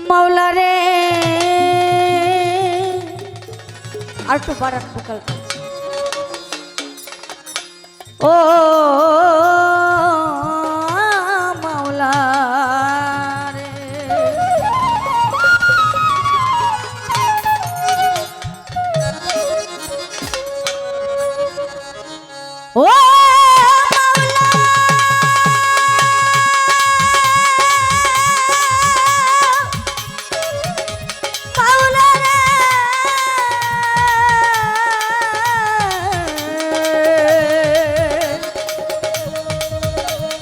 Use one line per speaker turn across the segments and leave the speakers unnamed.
মাওলা রে আর একটু বাড়ান ভোকালটা ও মাওলা রে ও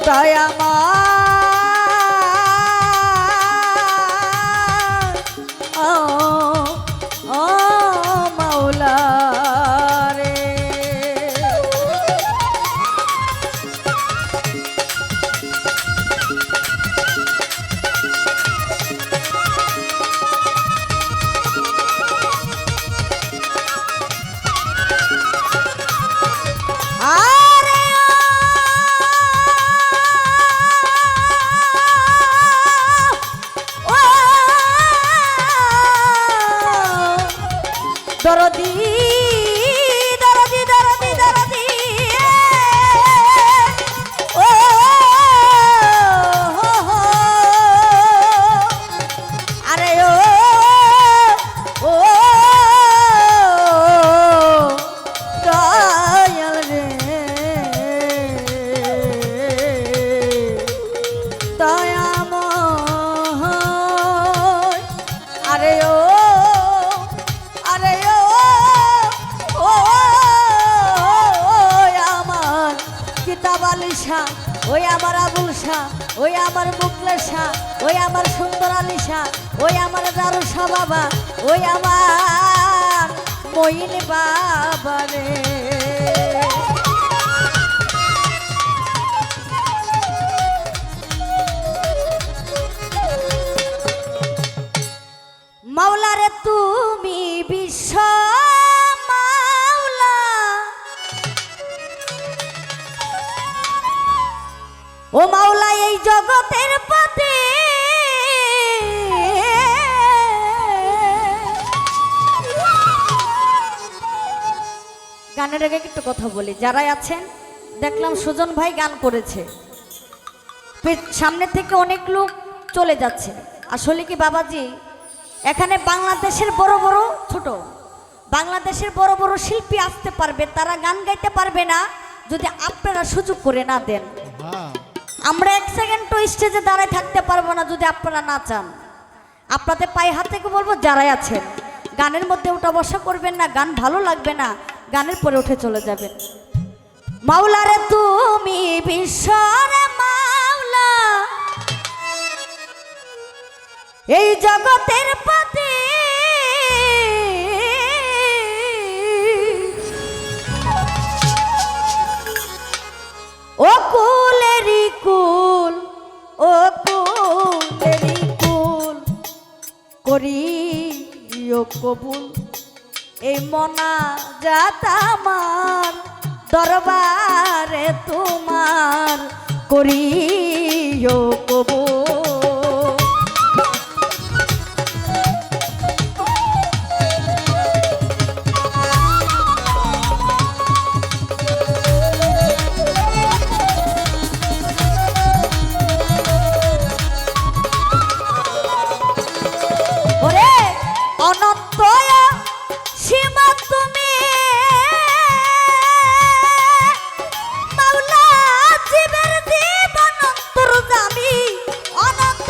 তাই আমার ও ও মাওলা রে দরদি দরদি দরদি দরদি ও আরে ও দয়াল রে দয়াময় আরে ওই আমার আবুল শাহ ওই আমার মুকলে শাহ ওই আমার সুন্দর আলী শাহ ওই আমার দারু শাহ বাবা ওই আমার মইন বাবা রে মাওলা রে তুমি বিশ্ব ও মাওলা এই জগতের পথে গানের আগে একটু কথা বলি যারাই আছেন দেখলাম সুজন ভাই গান করেছে সামনে থেকে অনেক লোক চলে যাচ্ছে আসলে কি বাবাজি এখানে বাংলাদেশের বড় বড় ছোট বাংলাদেশের বড় বড় শিল্পী আসতে পারবে তারা গান গাইতে পারবে না যদি আপনারা সুযোগ করে না দেন আমরা এক সেকেন্ড তো স্টেজে দাঁড়ায় থাকতে পারবো না যদি আপনারা না চান আপনাদের পায়ে হাত থেকে বলবো যারাই আছেন গানের মধ্যে ওঠা বসা করবেন না গান ভালো লাগবে না গানের পরে উঠে চলে যাবেন মাওলা রে তুমি বিশ্বর মাওলা এই জগতের পথে ও কুলেরি কুল ও কুলেরি কুল করিও কবুল এই মনা জাত আমার দরবারে তোমার করিও কবুল অনন্ত সীমা তুমি মাওলা জীবের জীবন অন্তর্যামী অনন্ত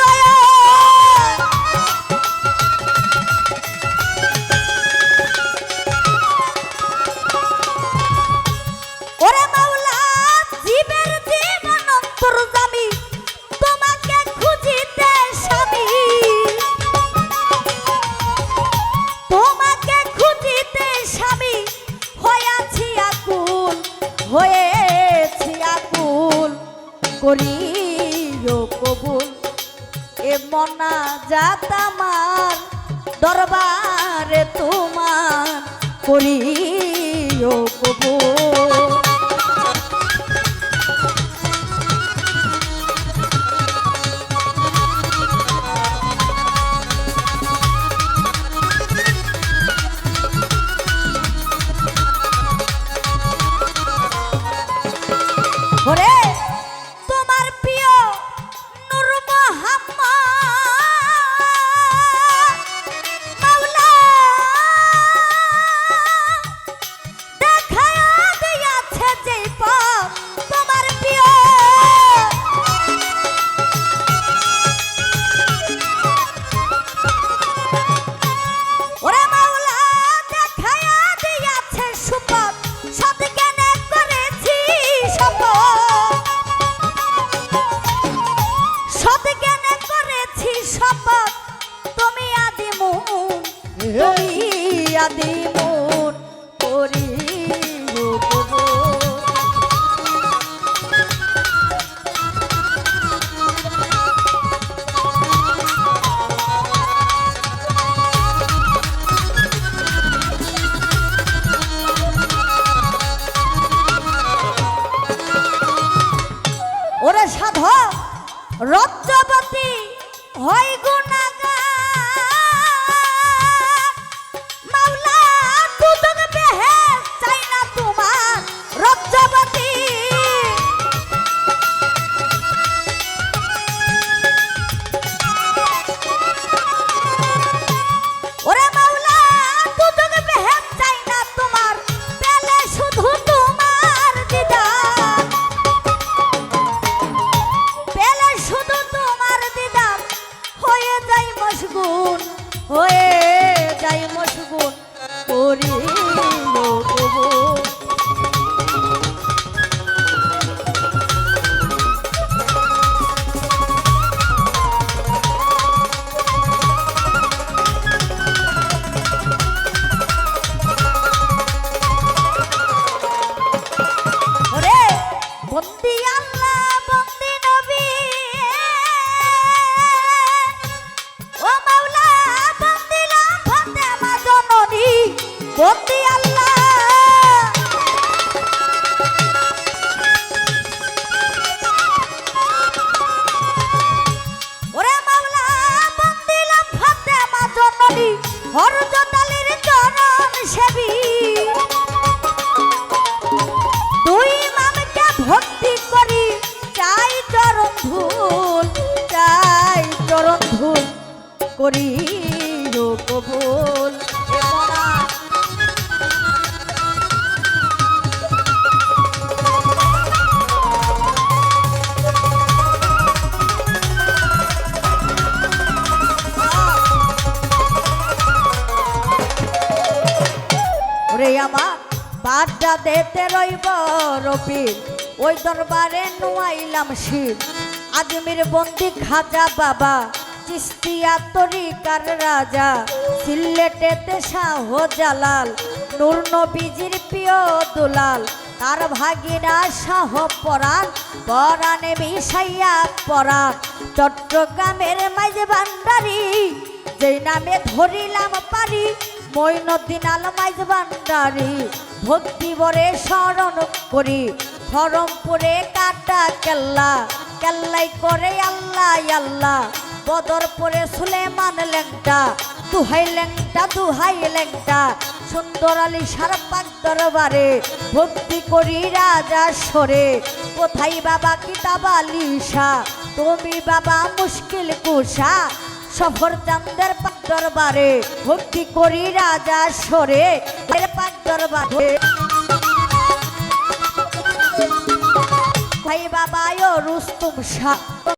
ওরে মাওলা জীবের জীবন অন্তর্যামী তোমাকে খুঁজিতে স্বামী তোমাকে খুঁজিতে স্বামী হয়েছি আকুল করিও কবুল এ মনা জাত আমার দরবারে তোমার করিও কবুল তুমি আদি মন করি ওরে সাধক রজ্জবতী হয় গুনাহগার মাওলা দুদক বেহেশত চাই না তোমার রজ্জবতী ওরে মাওলা দুদক বেহেশত চাই না তোমার পেলে শুধু তোমার দিদার পেলে শুধু তোমার দিদার হয়ে যাই মশগুল হয়ে যাই মশগুল করি ওরে বন্দি আল্লাহ বন্দি নবী ও মাওলা বন্দিলাম ফাতেমা জননী বন্দি আল্লাহ ওরে মাওলা বন্দিলাম ফাতেমা জননী হযরত আলীর চরণ সেবী দুই ইমামকে ভক্তি করি চাই চরণ ধুল করি কবুল ওরে আমার বাদা দেতে রইব রবির ওই দরবারে নুয়াইলাম শিব আজমির বন্দি খাজা বাবা চিস্তিয়া তরিকার রাজা সিলেটেতে শাহ জালাল নূর নবীজির প্রিয় দুলাল তার ভাগিনা শাহ পরাণ পরাণে মিশাইয়া পরাণ চট্টগ্রামের মাঝ ভান্ডারি যেই নামে ধরিলাম পারি মঈনুদ্দিন আল মাইজ ভান্ডারি ভক্তি বরে স্মরণ করি ধরমপুরে কাটা কেল্লা কেল্লাই করে আল্লাহ আল্লাহ বদরপুরে সুলেমান লেংটা দুহাই লেংটা সুন্দর আলী সারপাক দরবারে ভক্তি করি রাজা সরে কোথায় বাবা কিতাব আলিশা তুমি বাবা মুশকিল কুশা সফর চান্দের পাক দরবারে ভক্তি করি রাজা সরে পাক দরবারে ভাই বাবা রুস্তুম শাহ।